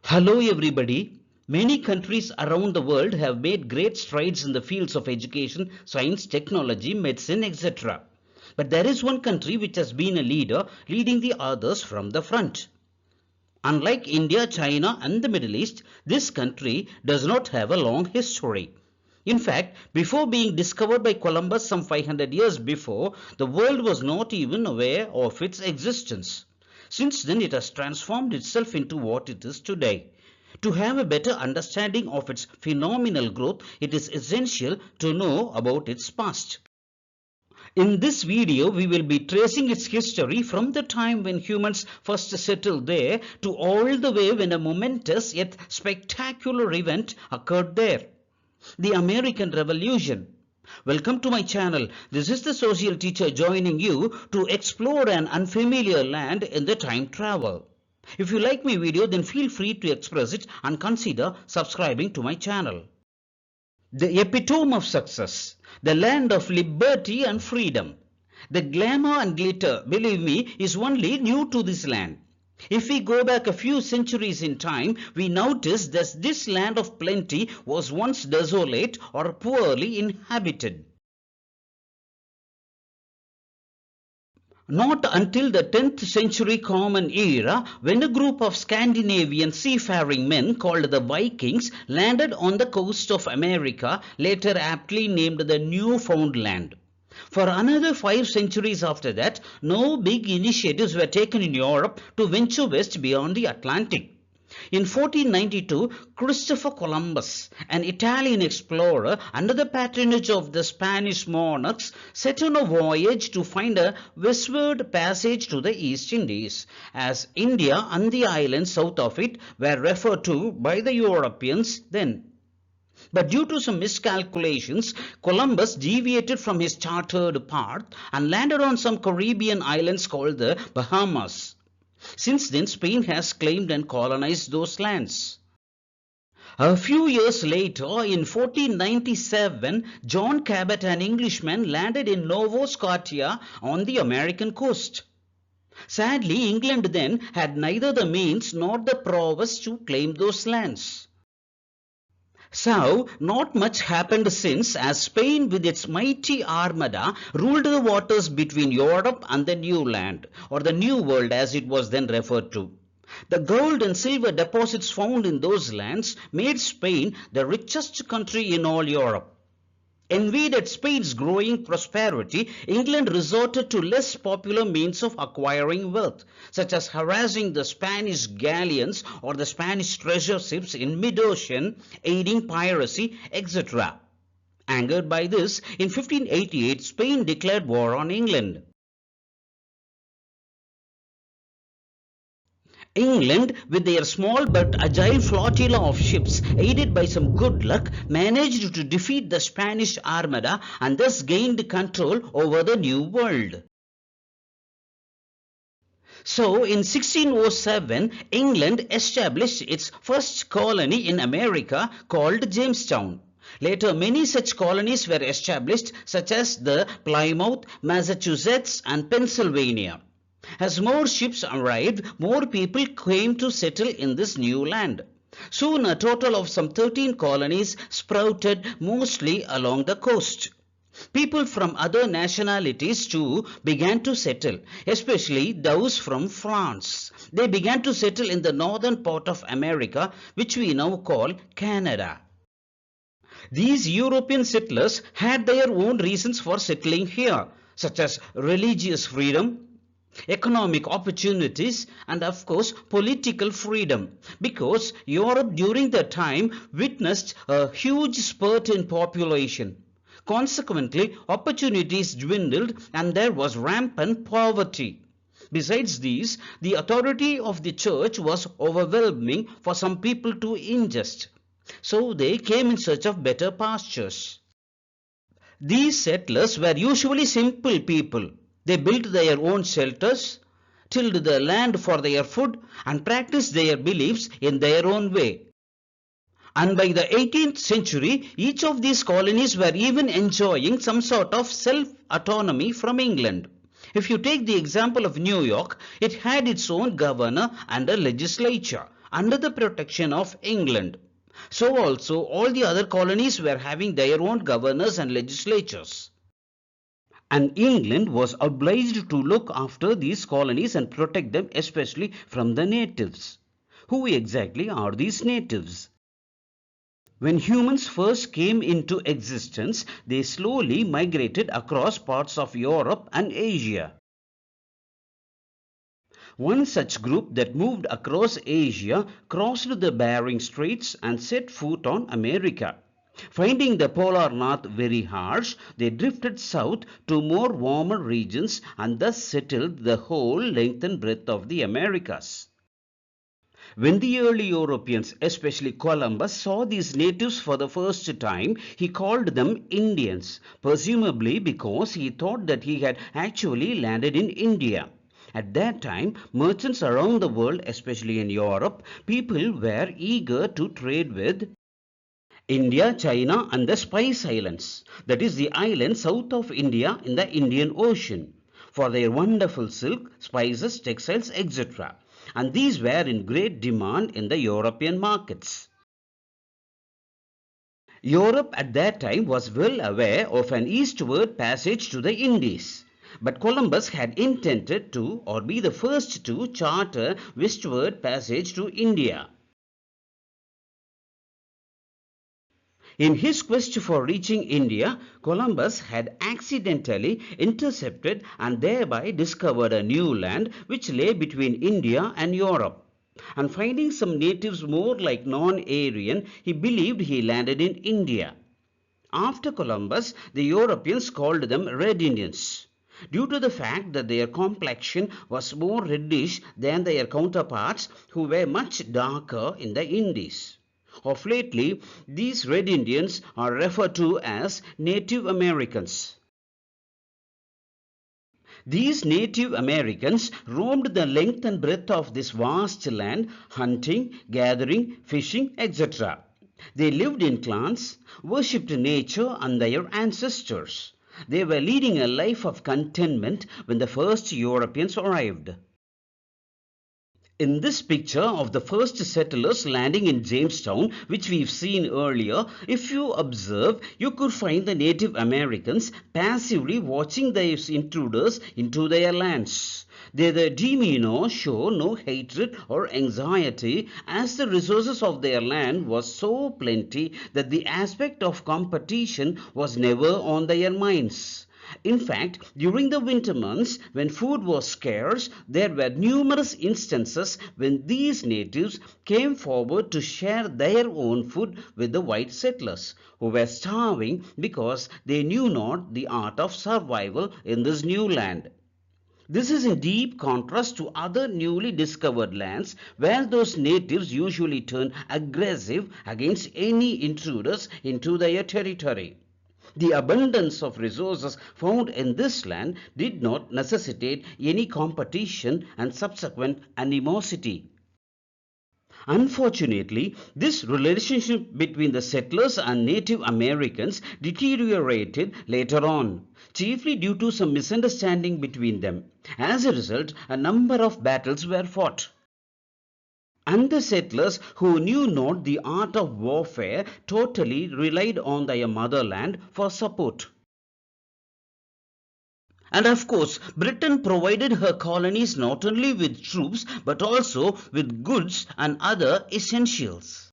Hello everybody. Many countries around the world have made great strides in the fields of education, science, technology, medicine, etc. But there is one country which has been a leader, leading the others from the front. Unlike India, China and the Middle East, this country does not have a long history. In fact, before being discovered by Columbus some 500 years before, the world was not even aware of its existence. Since then, it has transformed itself into what it is today. To have a better understanding of its phenomenal growth, it is essential to know about its past. In this video, we will be tracing its history from the time when humans first settled there to all the way when a momentous yet spectacular event occurred there. The American Revolution. Welcome to my channel. This is the social teacher joining you to explore an unfamiliar land in the time travel. If you like my video, then feel free to express it and consider subscribing to my channel. The epitome of success, the land of liberty and freedom. The glamour and glitter, believe me, is only new to this land. If we go back a few centuries in time, we notice that this land of plenty was once desolate or poorly inhabited. Not until the 10th century Common Era, when a group of Scandinavian seafaring men called the Vikings landed on the coast of America, later aptly named the Newfoundland. For another 5 centuries after that, no big initiatives were taken in Europe to venture west beyond the Atlantic. In 1492, Christopher Columbus, an Italian explorer under the patronage of the Spanish monarchs, set on a voyage to find a westward passage to the East Indies, as India and the islands south of it were referred to by the Europeans then. But due to some miscalculations, Columbus deviated from his chartered path and landed on some Caribbean islands called the Bahamas. Since then, Spain has claimed and colonized those lands. A few years later, in 1497, John Cabot, an Englishman, landed in Nova Scotia on the American coast. Sadly, England then had neither the means nor the prowess to claim those lands. So, not much happened since, as Spain with its mighty armada ruled the waters between Europe and the New Land, or the New World as it was then referred to. The gold and silver deposits found in those lands made Spain the richest country in all Europe. Envied at Spain's growing prosperity, England resorted to less popular means of acquiring wealth, such as harassing the Spanish galleons or the Spanish treasure ships in mid-ocean, aiding piracy, etc. Angered by this, in 1588, Spain declared war on England. England, with their small but agile flotilla of ships, aided by some good luck, managed to defeat the Spanish armada and thus gained control over the New World. So, in 1607, England established its first colony in America called Jamestown. Later, many such colonies were established, such as the Plymouth, Massachusetts, and Pennsylvania. As more ships arrived, more people came to settle in this new land. Soon a total of some 13 colonies sprouted, mostly along the coast. People from other nationalities too began to settle, especially those from France. They began to settle in the northern part of America, which we now call Canada. These European settlers had their own reasons for settling here, such as religious freedom, economic opportunities, and of course political freedom, because Europe during that time witnessed a huge spurt in population. Consequently, opportunities dwindled and there was rampant poverty. Besides these, the authority of the church was overwhelming for some people to ingest. So they came in search of better pastures. These settlers were usually simple people. They built their own shelters, tilled the land for their food, and practiced their beliefs in their own way. And by the 18th century, each of these colonies were even enjoying some sort of self-autonomy from England. If you take the example of New York, it had its own governor and a legislature. under the protection of England. So also all the other colonies were having their own governors and legislatures. And England was obliged to look after these colonies and protect them, especially from the natives. Who exactly are these natives? When humans first came into existence, they slowly migrated across parts of Europe and Asia. One such group that moved across Asia crossed the Bering Straits and set foot on America. Finding the polar north very harsh, they drifted south to more warmer regions and thus settled the whole length and breadth of the Americas. When the early Europeans, especially Columbus, saw these natives for the first time, he called them Indians, presumably because he thought that he had actually landed in India. At that time, merchants around the world, especially in Europe, people were eager to trade with India, China and the Spice Islands, that is the island south of India in the Indian Ocean, for their wonderful silk, spices, textiles, etc. And these were in great demand in the European markets. Europe at that time was well aware of an eastward passage to the Indies. But Columbus had intended to, or be the first to, charter westward passage to India. In his quest for reaching India, Columbus had accidentally intercepted and thereby discovered a new land which lay between India and Europe. And finding some natives more like non-Aryan, he believed he landed in India. After Columbus, the Europeans called them Red Indians, due to the fact that their complexion was more reddish than their counterparts who were much darker in the Indies. Of lately, these Red Indians are referred to as Native Americans. These Native Americans roamed the length and breadth of this vast land, hunting, gathering, fishing, etc. They lived in clans, worshipped nature and their ancestors. They were leading a life of contentment when the first Europeans arrived. In this picture of the first settlers landing in Jamestown, which we've seen earlier, if you observe, you could find the Native Americans passively watching these intruders into their lands. Their demeanor show no hatred or anxiety, as the resources of their land was so plenty that the aspect of competition was never on their minds. In fact, during the winter months, when food was scarce, there were numerous instances when these natives came forward to share their own food with the white settlers, who were starving because they knew not the art of survival in this new land. This is in deep contrast to other newly discovered lands where those natives usually turn aggressive against any intruders into their territory. The abundance of resources found in this land did not necessitate any competition and subsequent animosity. Unfortunately, this relationship between the settlers and Native Americans deteriorated later on, chiefly due to some misunderstanding between them. As a result, a number of battles were fought. And the settlers, who knew not the art of warfare, totally relied on their motherland for support. And of course, Britain provided her colonies not only with troops but also with goods and other essentials.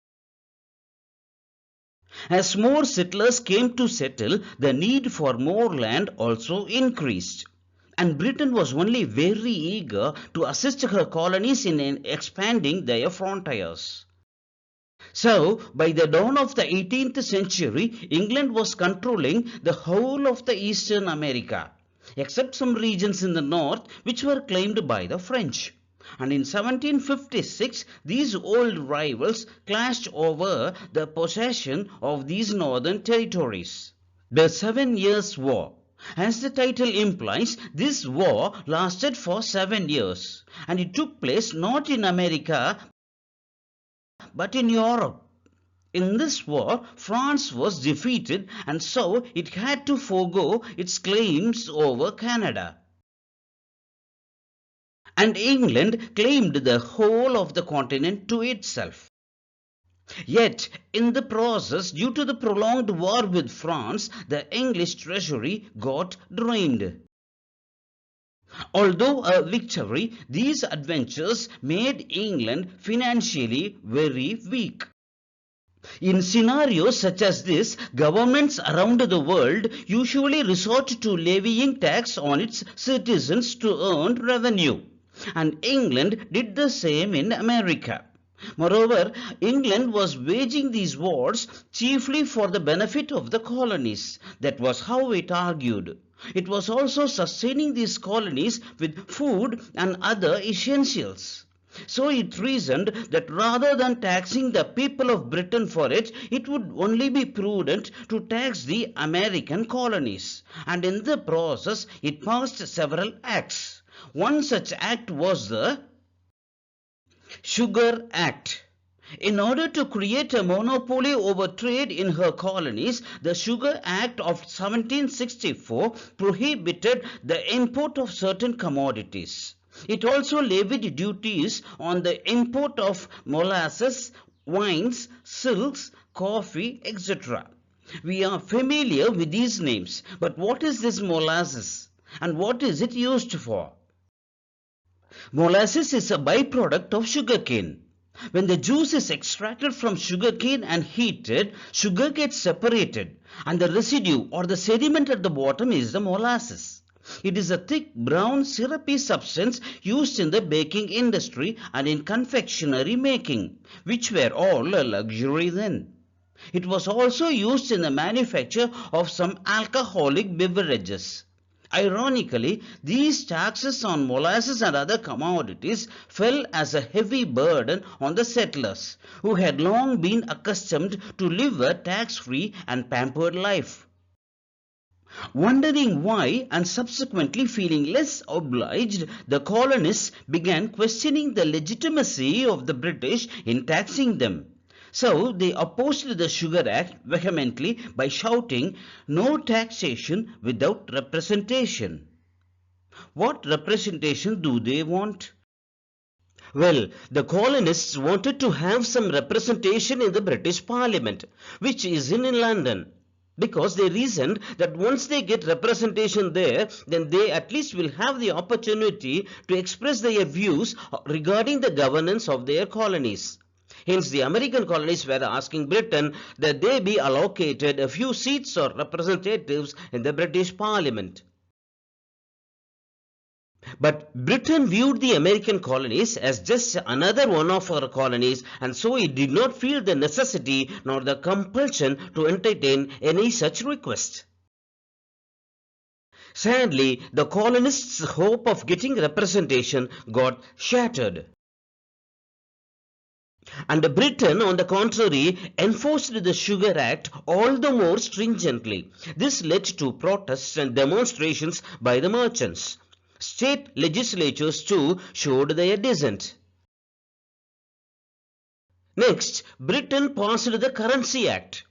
As more settlers came to settle, the need for more land also increased. And Britain was only very eager to assist her colonies in expanding their frontiers. So, by the dawn of the 18th century, England was controlling the whole of the Eastern America, except some regions in the north which were claimed by the French. And in 1756, these old rivals clashed over the possession of these northern territories. The 7 Years' War. As the title implies, this war lasted for 7 years, and it took place not in America but in Europe. In this war, France was defeated and so it had to forego its claims over Canada. and England claimed the whole of the continent to itself. Yet, in the process, due to the prolonged war with France, the English treasury got drained. Although a victory, these adventures made England financially very weak. In scenarios such as this, governments around the world usually resort to levying tax on its citizens to earn revenue. And England did the same in America. Moreover, England was waging these wars chiefly for the benefit of the colonies. That was how it argued. It was also sustaining these colonies with food and other essentials. So it reasoned that rather than taxing the people of Britain for it, it would only be prudent to tax the American colonies. And in the process, it passed several acts. One such act was the Sugar Act. In order to create a monopoly over trade in her colonies, the Sugar Act of 1764 prohibited the import of certain commodities. It also levied duties on the import of molasses, wines, silks, coffee, etc. We are familiar with these names, but what is this molasses and what is it used for? Molasses is a byproduct of sugarcane. When the juice is extracted from sugarcane and heated, sugar gets separated and the residue or the sediment at the bottom is the molasses. It is a thick brown syrupy substance used in the baking industry and in confectionery making, which were all a luxury then. It was also used in the manufacture of some alcoholic beverages. Ironically, these taxes on molasses and other commodities fell as a heavy burden on the settlers, who had long been accustomed to live a tax-free and pampered life. Wondering why and subsequently feeling less obliged, the colonists began questioning the legitimacy of the British in taxing them. So they opposed the Sugar Act vehemently by shouting, "No taxation without representation." What representation do they want? Well, the colonists wanted to have some representation in the British Parliament, which is in London. Because they reasoned that once they get representation there, then they at least will have the opportunity to express their views regarding the governance of their colonies. Hence, the American colonies were asking Britain that they be allocated a few seats or representatives in the British Parliament. But Britain viewed the American colonies as just another one of our colonies, and so it did not feel the necessity nor the compulsion to entertain any such request. Sadly, the colonists' hope of getting representation got shattered. And Britain, on the contrary, enforced the Sugar Act all the more stringently. This led to protests and demonstrations by the merchants. State legislatures too showed their dissent. Next, Britain passed the Currency Act.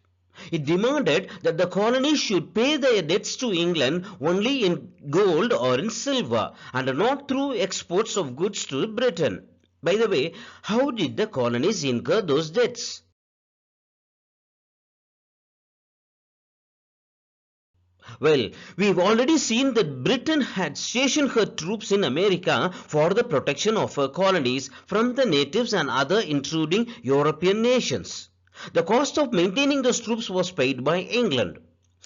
It demanded that the colonies should pay their debts to England only in gold or in silver and not through exports of goods to Britain. By the way, how did the colonies incur those debts? Well, we've already seen that Britain had stationed her troops in America for the protection of her colonies from the natives and other intruding European nations. The cost of maintaining those troops was paid by England.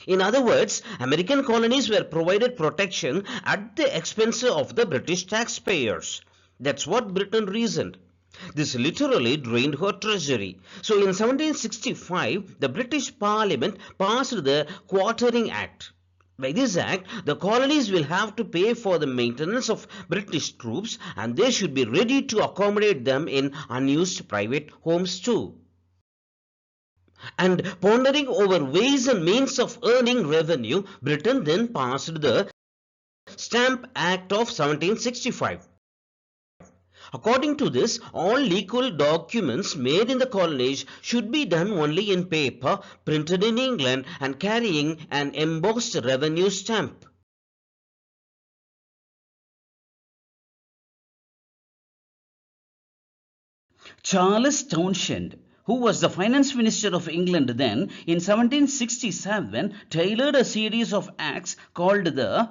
In other words, American colonies were provided protection at the expense of the British taxpayers. That's what Britain reasoned. This literally drained her treasury. So in 1765, the British Parliament passed the Quartering Act. By this act, the colonies will have to pay for the maintenance of British troops and they should be ready to accommodate them in unused private homes too. And pondering over ways and means of earning revenue, Britain then passed the Stamp Act of 1765. According to this, all legal documents made in the colonies should be done only in paper, printed in England and carrying an embossed revenue stamp. Charles Townshend, who was the finance minister of England then, in 1767 tailored a series of acts called the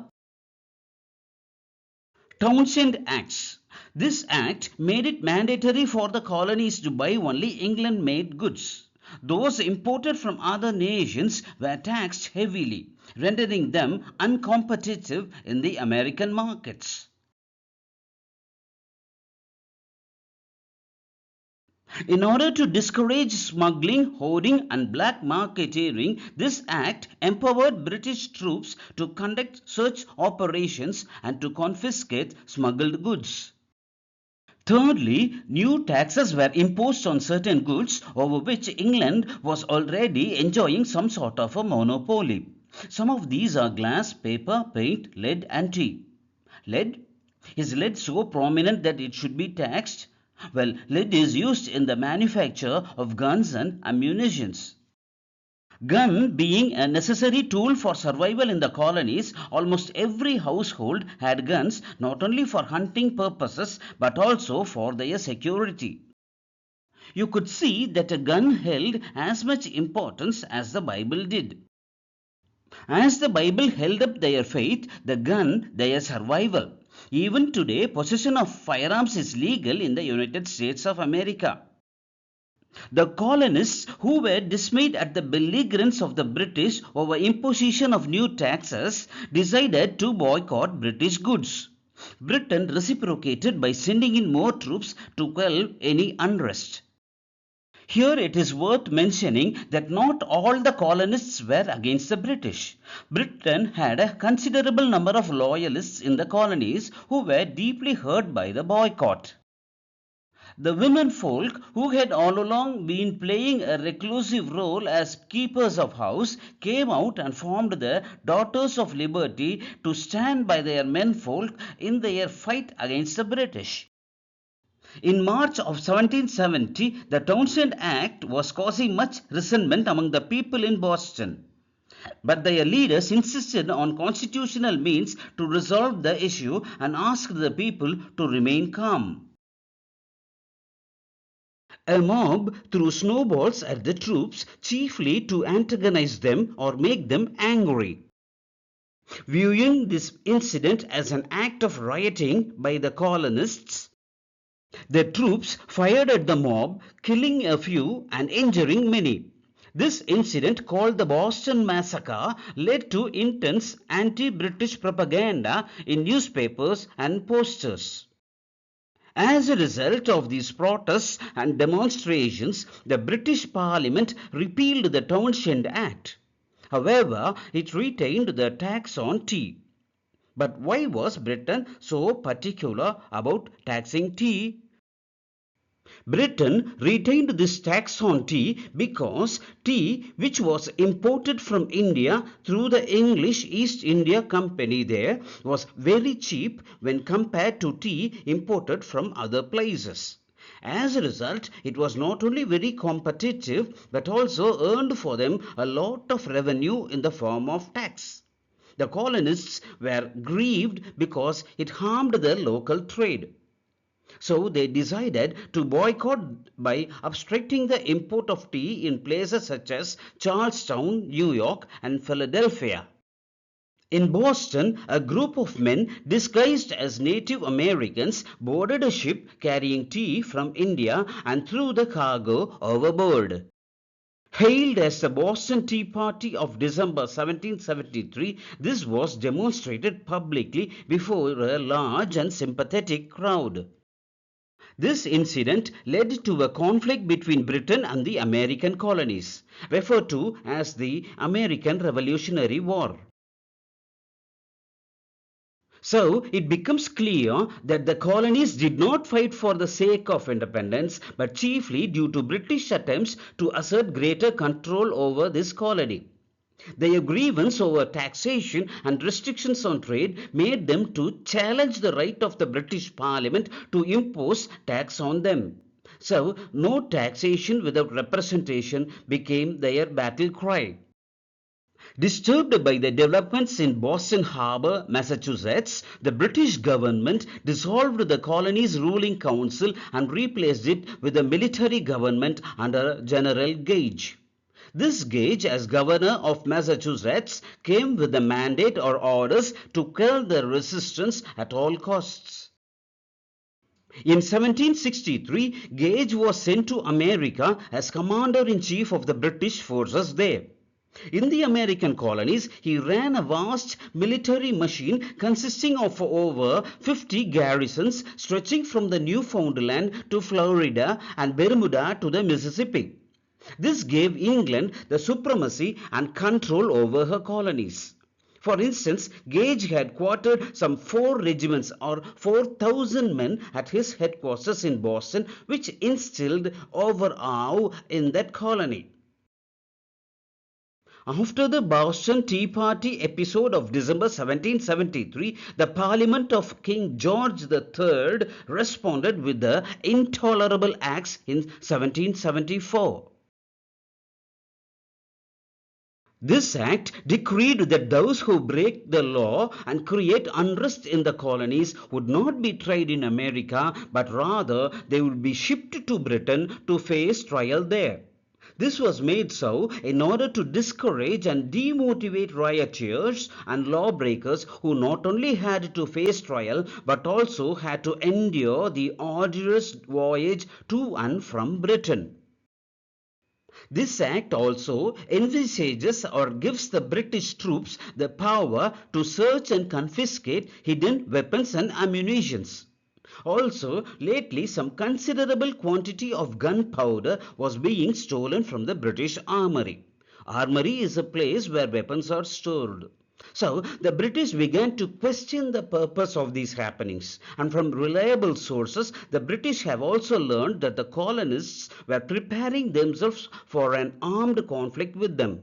Townshend Acts. This act made it mandatory for the colonies to buy only England made goods. Those imported from other nations were taxed heavily, rendering them uncompetitive in the American markets. In order to discourage smuggling, hoarding, and black marketeering, this act empowered British troops to conduct search operations and to confiscate smuggled goods. Thirdly, new taxes were imposed on certain goods over which England was already enjoying some sort of a monopoly. Some of these are glass, paper, paint, lead, and tea. Lead? Is lead so prominent that it should be taxed? Well, lead is used in the manufacture of guns and ammunitions. Gun being a necessary tool for survival in the colonies, almost every household had guns not only for hunting purposes but also for their security. You could see that a gun held as much importance as the Bible did. As the Bible held up their faith, the gun their survival. Even today, possession of firearms is legal in the United States of America. The colonists, who were dismayed at the belligerence of the British over imposition of new taxes, decided to boycott British goods. Britain reciprocated by sending in more troops to quell any unrest. Here it is worth mentioning that not all the colonists were against the British. Britain had a considerable number of loyalists in the colonies who were deeply hurt by the boycott. The women folk, who had all along been playing a reclusive role as keepers of house, came out and formed the Daughters of Liberty to stand by their menfolk in their fight against the British. In March of 1770, the Townshend Act was causing much resentment among the people in Boston. But their leaders insisted on constitutional means to resolve the issue and asked the people to remain calm. A mob threw snowballs at the troops, chiefly to antagonize them or make them angry. Viewing this incident as an act of rioting by the colonists, the troops fired at the mob, killing a few and injuring many. This incident, called the Boston Massacre, led to intense anti-British propaganda in newspapers and posters. As a result of these protests and demonstrations, the British Parliament repealed the Townshend Act. However, it retained the tax on tea. But why was Britain so particular about taxing tea? Britain retained this tax on tea because tea, which was imported from India through the English East India Company there, was very cheap when compared to tea imported from other places. As a result, it was not only very competitive but also earned for them a lot of revenue in the form of tax. The colonists were grieved because it harmed the local trade. So they decided to boycott by obstructing the import of tea in places such as Charlestown, New York, and Philadelphia. In Boston, a group of men disguised as Native Americans boarded a ship carrying tea from India and threw the cargo overboard. Hailed as the Boston Tea Party of December 1773, this was demonstrated publicly before a large and sympathetic crowd. This incident led to a conflict between Britain and the American colonies, referred to as the American Revolutionary War. So it becomes clear that the colonies did not fight for the sake of independence, but chiefly due to British attempts to assert greater control over this colony. Their grievance over taxation and restrictions on trade made them to challenge the right of the British Parliament to impose tax on them. So, no taxation without representation became their battle cry. Disturbed by the developments in Boston Harbor, Massachusetts, the British government dissolved the colony's ruling council and replaced it with a military government under General Gage. This Gage, as governor of Massachusetts, came with the mandate or orders to quell the resistance at all costs. In 1763, Gage was sent to America as commander-in-chief of the British forces there. In the American colonies, he ran a vast military machine consisting of over 50 garrisons stretching from the Newfoundland to Florida and Bermuda to the Mississippi. This gave England the supremacy and control over her colonies. For instance, Gage had quartered some 4 regiments or 4,000 men at his headquarters in Boston, which instilled awe in that colony. After the Boston Tea Party episode of December 1773, the Parliament of King George III responded with the Intolerable Acts in 1774. This act decreed that those who break the law and create unrest in the colonies would not be tried in America, but rather they would be shipped to Britain to face trial there. This was made so in order to discourage and demotivate rioters and lawbreakers who not only had to face trial but also had to endure the arduous voyage to and from Britain. This act also envisages or gives the British troops the power to search and confiscate hidden weapons and ammunition. Also, lately some considerable quantity of gunpowder was being stolen from the British armory. Armory is a place where weapons are stored. So, the British began to question the purpose of these happenings, and from reliable sources, the British have also learned that the colonists were preparing themselves for an armed conflict with them.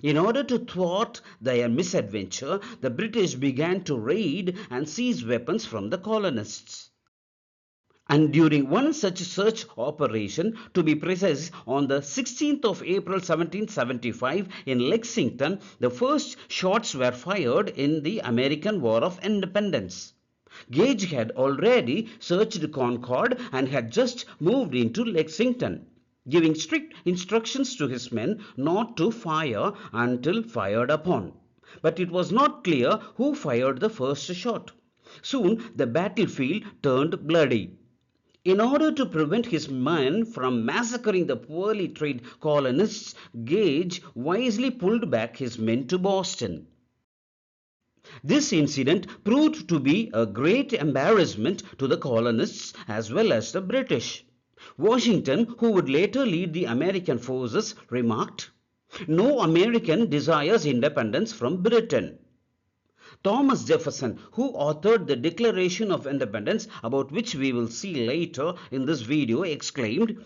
In order to thwart their misadventure, the British began to raid and seize weapons from the colonists. And during one such search operation, to be precise, on the 16th of April 1775 in Lexington, the first shots were fired in the American War of Independence. Gage had already searched Concord and had just moved into Lexington, giving strict instructions to his men not to fire until fired upon. But it was not clear who fired the first shot. Soon the battlefield turned bloody. In order to prevent his men from massacring the poorly trained colonists, Gage wisely pulled back his men to Boston. This incident proved to be a great embarrassment to the colonists as well as the British. Washington, who would later lead the American forces, remarked, "No American desires independence from Britain." Thomas Jefferson, who authored the Declaration of Independence, about which we will see later in this video, exclaimed,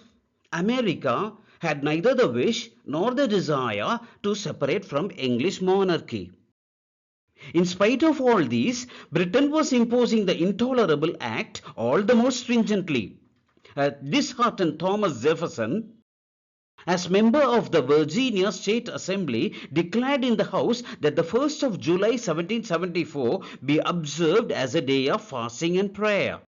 "America had neither the wish nor the desire to separate from English monarchy." In spite of all these, Britain was imposing the Intolerable Act all the more stringently. Disheartened Thomas Jefferson, as member of the Virginia State Assembly, declared in the House that the 1st of July 1774 be observed as a day of fasting and prayer.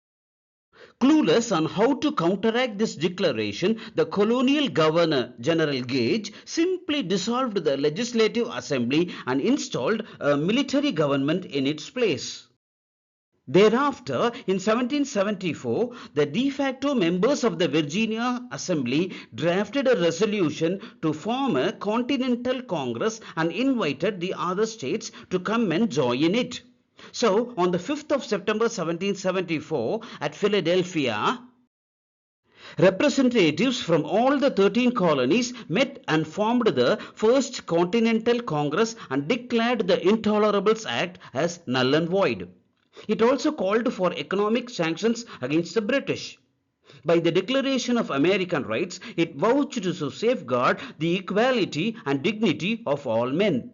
Clueless on how to counteract this declaration, the colonial governor, General Gage, simply dissolved the Legislative Assembly and installed a military government in its place. Thereafter, in 1774, the de facto members of the Virginia Assembly drafted a resolution to form a Continental Congress and invited the other states to come and join it. So, on the 5th of September 1774, at Philadelphia, representatives from all the 13 colonies met and formed the First Continental Congress and declared the Intolerables Act as null and void. It also called for economic sanctions against the British. By the Declaration of American Rights, it vouched to safeguard the equality and dignity of all men.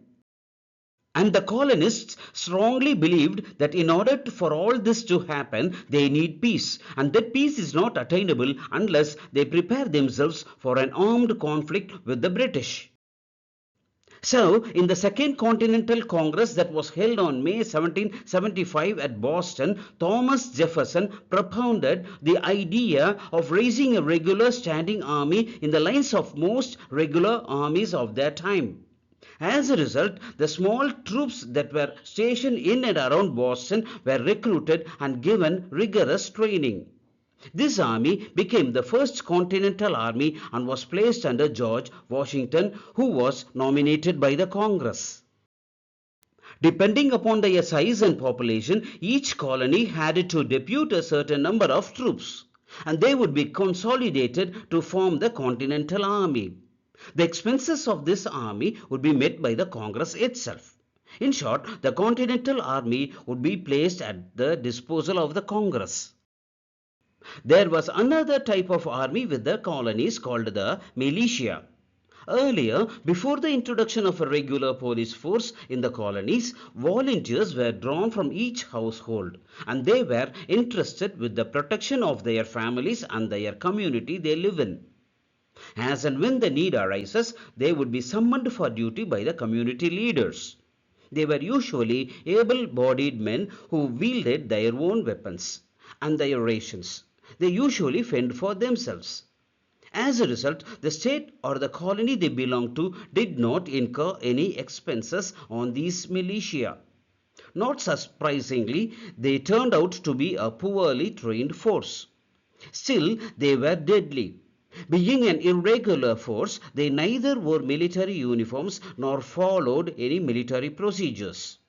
And the colonists strongly believed that in order for all this to happen, they need peace, and that peace is not attainable unless they prepare themselves for an armed conflict with the British. So, in the Second Continental Congress that was held on May 1775 at Boston, Thomas Jefferson propounded the idea of raising a regular standing army in the lines of most regular armies of their time. As a result, the small troops that were stationed in and around Boston were recruited and given rigorous training. This army became the first Continental Army and was placed under George Washington, who was nominated by the Congress. Depending upon their size and population, each colony had to depute a certain number of troops, and they would be consolidated to form the Continental Army. The expenses of this army would be met by the Congress itself. In short, the Continental Army would be placed at the disposal of the Congress. There was another type of army with the colonies called the militia. Earlier, before the introduction of a regular police force in the colonies, volunteers were drawn from each household, and they were entrusted with the protection of their families and their community they live in. As and when the need arises, they would be summoned for duty by the community leaders. They were usually able-bodied men who wielded their own weapons and their rations. They usually fend for themselves. As a result, the state or the colony they belonged to did not incur any expenses on these militia. Not surprisingly, they turned out to be a poorly trained force. Still, they were deadly. Being an irregular force, they neither wore military uniforms nor followed any military procedures.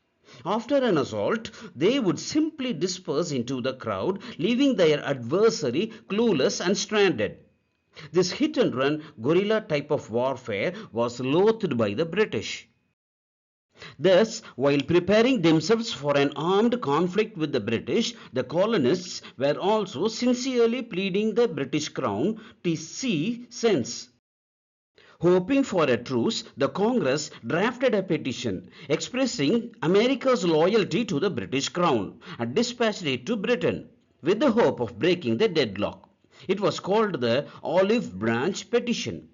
After an assault, they would simply disperse into the crowd, leaving their adversary clueless and stranded. This hit-and-run guerrilla type of warfare was loathed by the British. Thus, while preparing themselves for an armed conflict with the British, the colonists were also sincerely pleading the British Crown to see sense. Hoping for a truce, the Congress drafted a petition expressing America's loyalty to the British Crown and dispatched it to Britain with the hope of breaking the deadlock. It was called the Olive Branch Petition.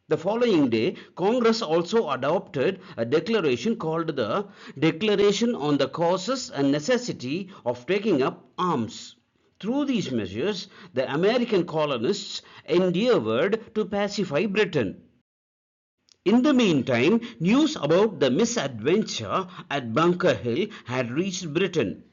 The following day, Congress also adopted a declaration called the Declaration on the Causes and Necessity of Taking Up Arms. Through these measures, the American colonists endeavored to pacify Britain. In the meantime, news about the misadventure at Bunker Hill had reached Britain.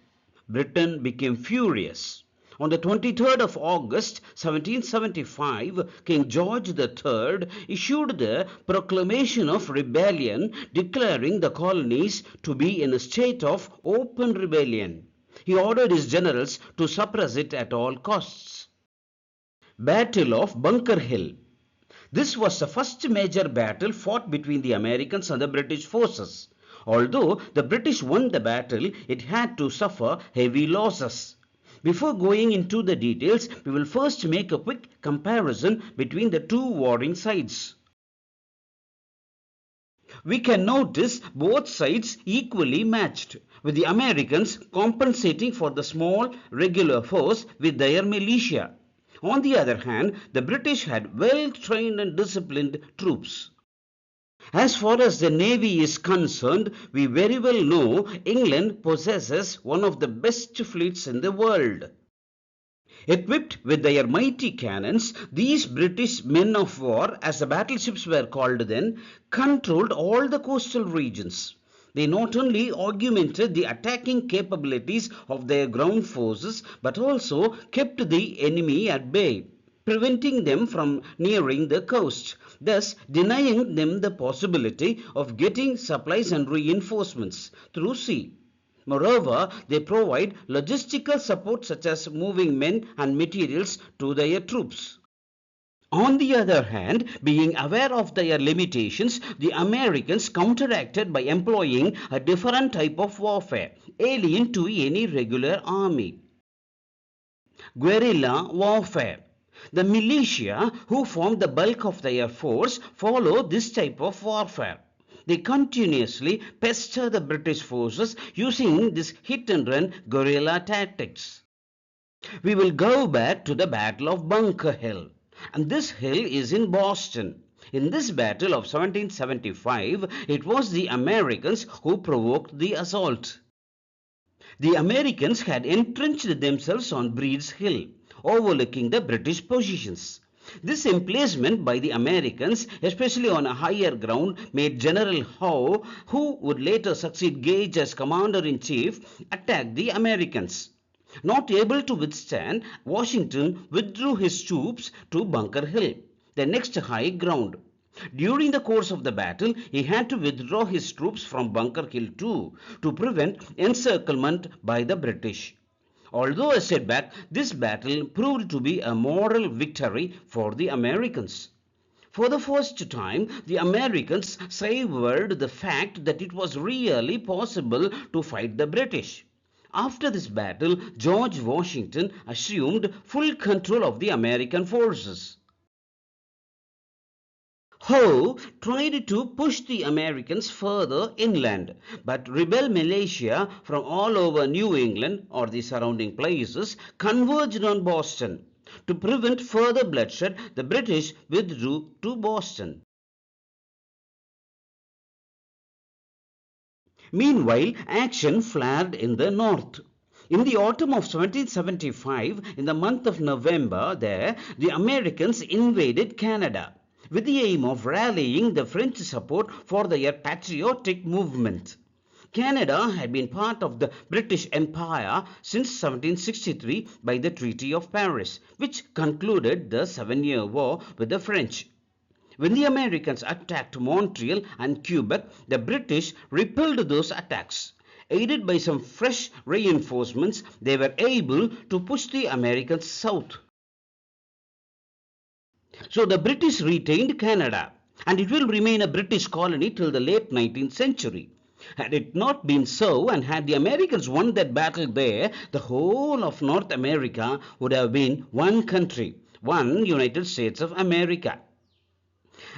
Britain became furious. On the 23rd of August 1775, King George III issued the Proclamation of Rebellion, declaring the colonies to be in a state of open rebellion. He ordered his generals to suppress it at all costs. Battle of Bunker Hill. This was the first major battle fought between the Americans and the British forces. Although the British won the battle, it had to suffer heavy losses. Before going into the details, we will first make a quick comparison between the two warring sides. We can notice both sides equally matched, with the Americans compensating for the small regular force with their militia. On the other hand, the British had well-trained and disciplined troops. As far as the Navy is concerned, we very well know England possesses one of the best fleets in the world. Equipped with their mighty cannons, these British men of war, as the battleships were called then, controlled all the coastal regions. They not only augmented the attacking capabilities of their ground forces, but also kept the enemy at bay, preventing them from nearing the coast, thus denying them the possibility of getting supplies and reinforcements through sea. Moreover, they provide logistical support such as moving men and materials to their troops. On the other hand, being aware of their limitations, the Americans counteracted by employing a different type of warfare, alien to any regular army. Guerrilla warfare. The militia, who formed the bulk of their force, follow this type of warfare. They continuously pester the British forces using this hit-and-run guerrilla tactics. We will go back to the Battle of Bunker Hill. And this hill is in Boston. In this battle of 1775, it was the Americans who provoked the assault. The Americans had entrenched themselves on Breed's Hill, overlooking the British positions. This emplacement by the Americans, especially on a higher ground, made General Howe, who would later succeed Gage as commander-in-chief, attack the Americans. Not able to withstand, Washington withdrew his troops to Bunker Hill, the next high ground. During the course of the battle, he had to withdraw his troops from Bunker Hill too, to prevent encirclement by the British. Although a setback, this battle proved to be a moral victory for the Americans. For the first time, the Americans savored the fact that it was really possible to fight the British. After this battle, George Washington assumed full control of the American forces. Howe tried to push the Americans further inland, but rebel militia from all over New England or the surrounding places converged on Boston. To prevent further bloodshed, the British withdrew to Boston. Meanwhile, action flared in the north. In the autumn of 1775, in the month of November, the Americans invaded Canada, with the aim of rallying the French support for their patriotic movement. Canada had been part of the British Empire since 1763 by the Treaty of Paris, which concluded the Seven-Year War with the French. When the Americans attacked Montreal and Quebec, the British repelled those attacks. Aided by some fresh reinforcements, they were able to push the Americans south. So the British retained Canada, and it will remain a British colony till the late 19th century. Had it not been so, and had the Americans won that battle there, the whole of North America would have been one country, one United States of America.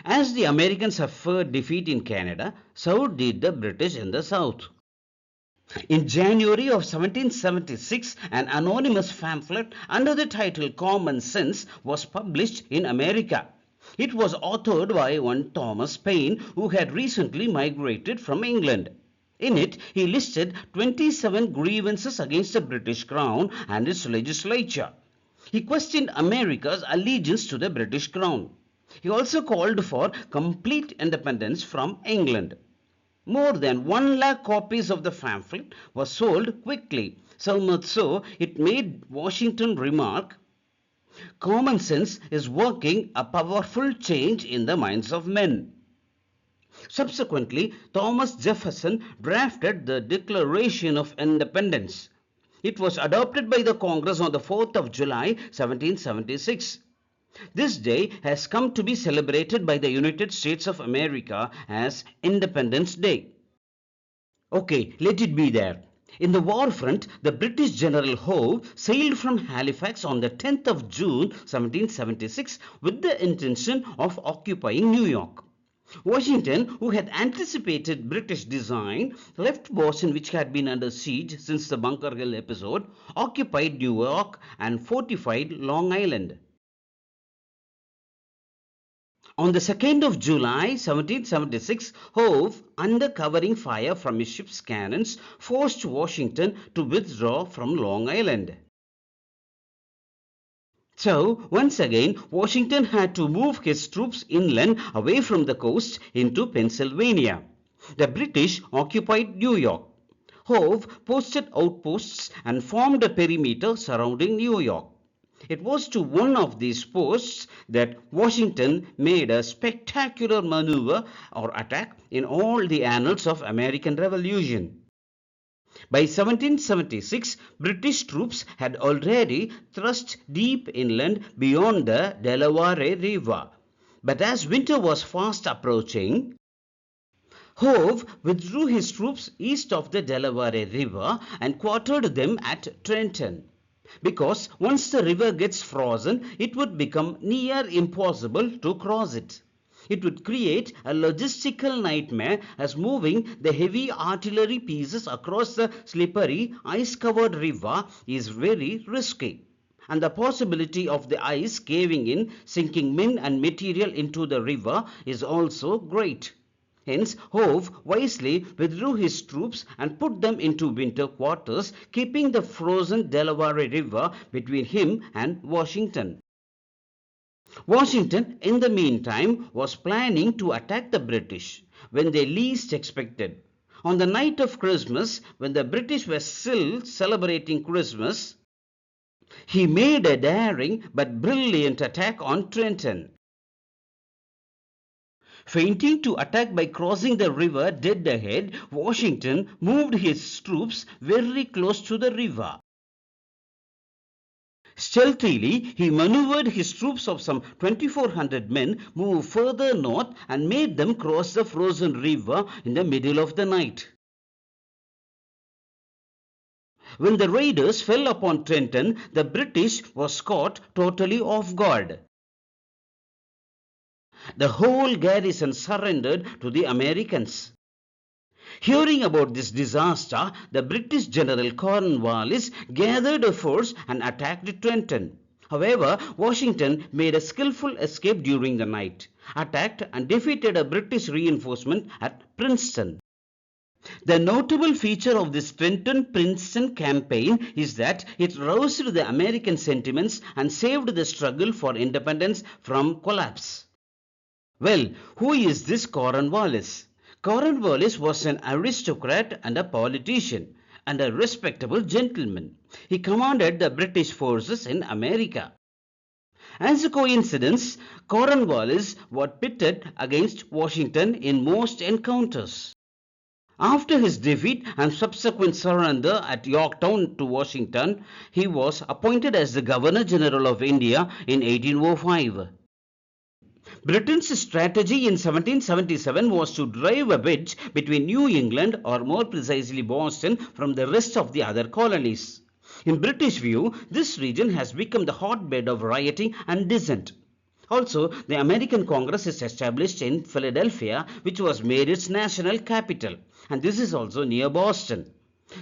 As the Americans suffered defeat in Canada, so did the British in the South. In January of 1776, an anonymous pamphlet under the title Common Sense was published in America. It was authored by one Thomas Paine, who had recently migrated from England. In it, he listed 27 grievances against the British Crown and its legislature. He questioned America's allegiance to the British Crown. He also called for complete independence from England. More than 1 lakh copies of the pamphlet were sold quickly, so much so it made Washington remark, "Common sense is working a powerful change in the minds of men." Subsequently, Thomas Jefferson drafted the Declaration of Independence. It was adopted by the Congress on the 4th of July, 1776. This day has come to be celebrated by the United States of America as Independence Day. Okay, let it be there. In the war front, the British General Howe sailed from Halifax on the 10th of June 1776 with the intention of occupying New York. Washington, who had anticipated British design, left Boston, which had been under siege since the Bunker Hill episode, occupied New York, and fortified Long Island. On the 2nd of July 1776, Howe, under covering fire from his ship's cannons, forced Washington to withdraw from Long Island. So, once again, Washington had to move his troops inland away from the coast into Pennsylvania. The British occupied New York. Howe posted outposts and formed a perimeter surrounding New York. It was to one of these posts that Washington made a spectacular maneuver or attack in all the annals of American Revolution. By 1776, British troops had already thrust deep inland beyond the Delaware River. But as winter was fast approaching, Howe withdrew his troops east of the Delaware River and quartered them at Trenton. Because once the river gets frozen, it would become near impossible to cross it. It would create a logistical nightmare, as moving the heavy artillery pieces across the slippery, ice-covered river is very risky. and the possibility of the ice caving in, sinking men and material into the river is also great. Hence, Howe wisely withdrew his troops and put them into winter quarters, keeping the frozen Delaware River between him and Washington. Washington, in the meantime, was planning to attack the British when they least expected. On the night of Christmas, when the British were still celebrating Christmas, he made a daring but brilliant attack on Trenton. Feinting to attack by crossing the river dead ahead, Washington moved his troops very close to the river. Stealthily, he maneuvered his troops of some 2,400 men move further north and made them cross the frozen river in the middle of the night. When the raiders fell upon Trenton, the British was caught totally off guard. The whole garrison surrendered to the Americans. Hearing about this disaster, the British General Cornwallis gathered a force and attacked Trenton. However, Washington made a skillful escape during the night, attacked and defeated a British reinforcement at Princeton. The notable feature of this Trenton-Princeton campaign is that it roused the American sentiments and saved the struggle for independence from collapse. Well, who is this Cornwallis? Cornwallis was an aristocrat and a politician and a respectable gentleman. He commanded the British forces in America. As a coincidence, Cornwallis was pitted against Washington in most encounters. After his defeat and subsequent surrender at Yorktown to Washington, he was appointed as the Governor General of India in 1805. Britain's strategy in 1777 was to drive a wedge between New England, or more precisely Boston, from the rest of the other colonies. In British view, this region has become the hotbed of rioting and dissent. Also, the American Congress is established in Philadelphia, which was made its national capital, and this is also near Boston.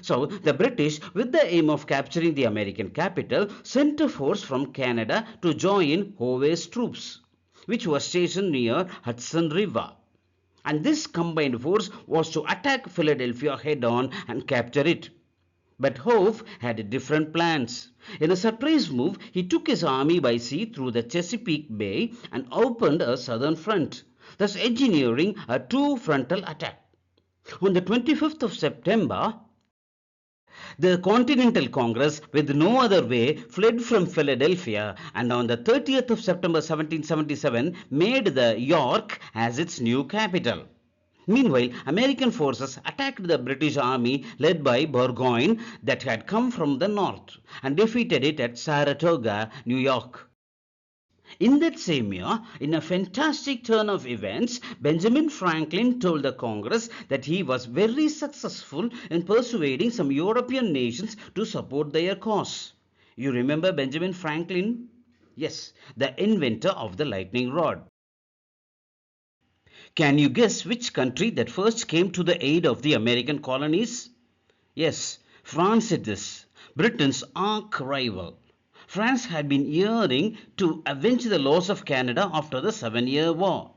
So, the British, with the aim of capturing the American capital, sent a force from Canada to join Howe's troops, which was stationed near Hudson River. And this combined force was to attack Philadelphia head-on and capture it. But Howe had different plans. In a surprise move, he took his army by sea through the Chesapeake Bay and opened a southern front, thus engineering a two-frontal attack. On the 25th of September, the Continental Congress, with no other way, fled from Philadelphia, and on the 30th of September 1777 made the York as its new capital. Meanwhile, American forces attacked the British army led by Burgoyne that had come from the north and defeated it at Saratoga, New York. In that same year, in a fantastic turn of events, Benjamin Franklin told the Congress that he was very successful in persuading some European nations to support their cause. You remember Benjamin Franklin? Yes, the inventor of the lightning rod. Can you guess which country that first came to the aid of the American colonies? Yes, France it is, Britain's arch rival. France had been yearning to avenge the loss of Canada after the 7-Year War.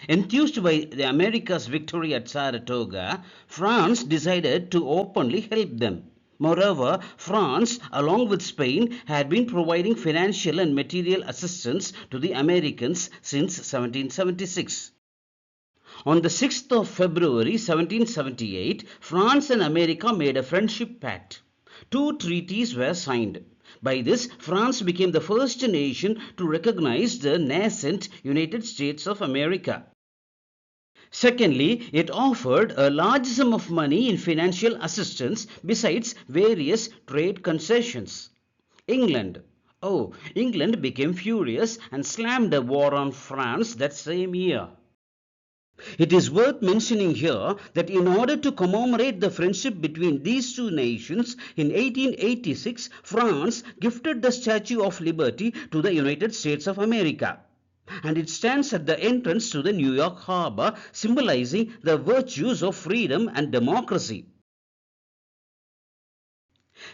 Enthused by the America's victory at Saratoga, France decided to openly help them. Moreover, France, along with Spain, had been providing financial and material assistance to the Americans since 1776. On the 6th of February 1778, France and America made a friendship pact. 2 treaties were signed. By this, France became the first nation to recognize the nascent United States of America. Secondly, it offered a large sum of money in financial assistance besides various trade concessions. England became furious and slammed a war on France that same year. It is worth mentioning here that in order to commemorate the friendship between these two nations, in 1886, France gifted the Statue of Liberty to the United States of America, and it stands at the entrance to the New York harbor, symbolizing the virtues of freedom and democracy.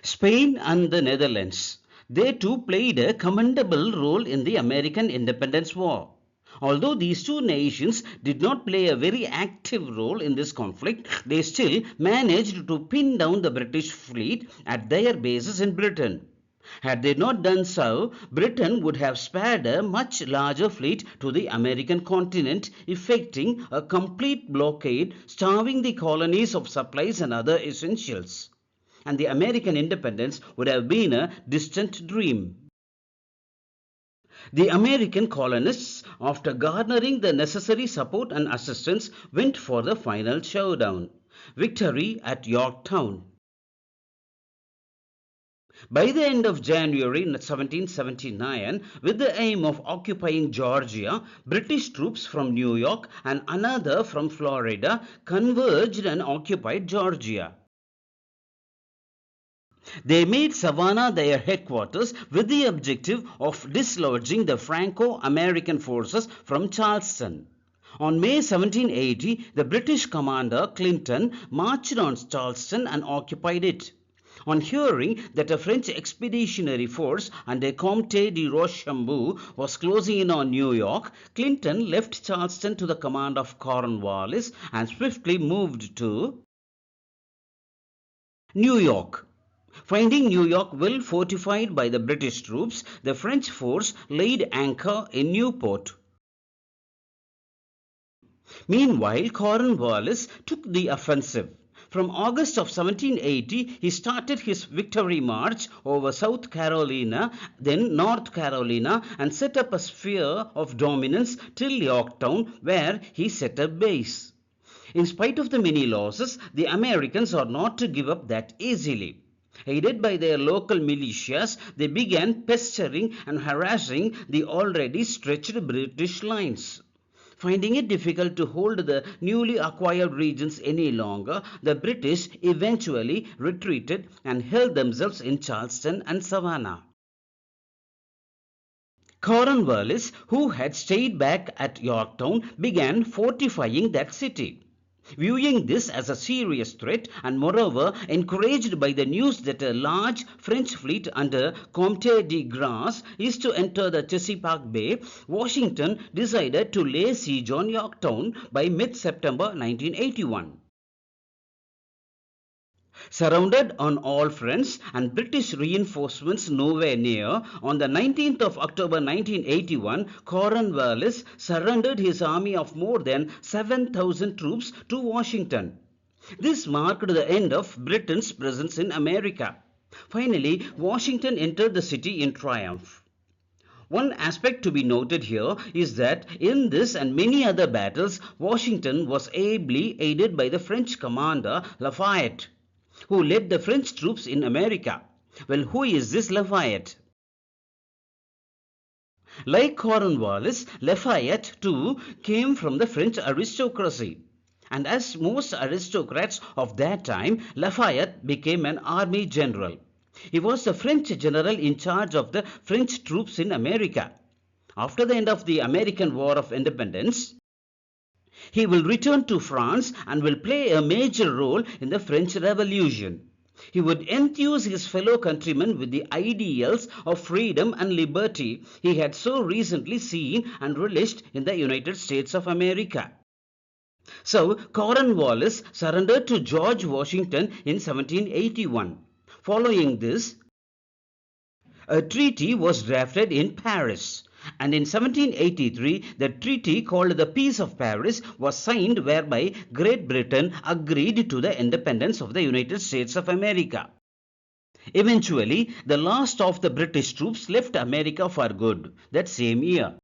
Spain and the Netherlands. They too played a commendable role in the American Independence War. Although these two nations did not play a very active role in this conflict, they still managed to pin down the British fleet at their bases in Britain. Had they not done so, Britain would have spared a much larger fleet to the American continent, effecting a complete blockade, starving the colonies of supplies and other essentials. And the American independence would have been a distant dream. The American colonists, after garnering the necessary support and assistance, went for the final showdown. Victory at Yorktown. By the end of January 1779, with the aim of occupying Georgia, British troops from New York and another from Florida converged and occupied Georgia. They made Savannah their headquarters with the objective of dislodging the Franco-American forces from Charleston. On May 1780, the British commander Clinton marched on Charleston and occupied it. On hearing that a French expeditionary force under Comte de Rochambeau was closing in on New York, Clinton left Charleston to the command of Cornwallis and swiftly moved to New York. Finding New York well fortified by the British troops, the French force laid anchor in Newport. Meanwhile, Cornwallis took the offensive. From August of 1780, he started his victory march over South Carolina, then North Carolina, and set up a sphere of dominance till Yorktown, where he set a base. In spite of the many losses, the Americans are not to give up that easily. Aided by their local militias, they began pestering and harassing the already stretched British lines. Finding it difficult to hold the newly acquired regions any longer, the British eventually retreated and held themselves in Charleston and Savannah. Cornwallis, who had stayed back at Yorktown, began fortifying that city. Viewing this as a serious threat and moreover encouraged by the news that a large French fleet under Comte de Grasse is to enter the Chesapeake Bay, Washington decided to lay siege on Yorktown by mid-September 1981. Surrounded on all fronts and British reinforcements nowhere near, on the 19th of October 1981, Cornwallis surrendered his army of more than 7,000 troops to Washington. This marked the end of Britain's presence in America. Finally, Washington entered the city in triumph. One aspect to be noted here is that in this and many other battles, Washington was ably aided by the French commander Lafayette, who led the French troops in America. Well, who is this Lafayette? Like Cornwallis, Lafayette too came from the French aristocracy. And as most aristocrats of that time, Lafayette became an army general. He was the French general in charge of the French troops in America. After the end of the American War of Independence, he will return to France and will play a major role in the French Revolution. He would enthuse his fellow countrymen with the ideals of freedom and liberty he had so recently seen and relished in the United States of America. So, Cornwallis surrendered to George Washington in 1781. Following this, a treaty was drafted in Paris. And in 1783, the treaty called the Peace of Paris was signed, whereby Great Britain agreed to the independence of the United States of America. Eventually, the last of the British troops left America for good that same year.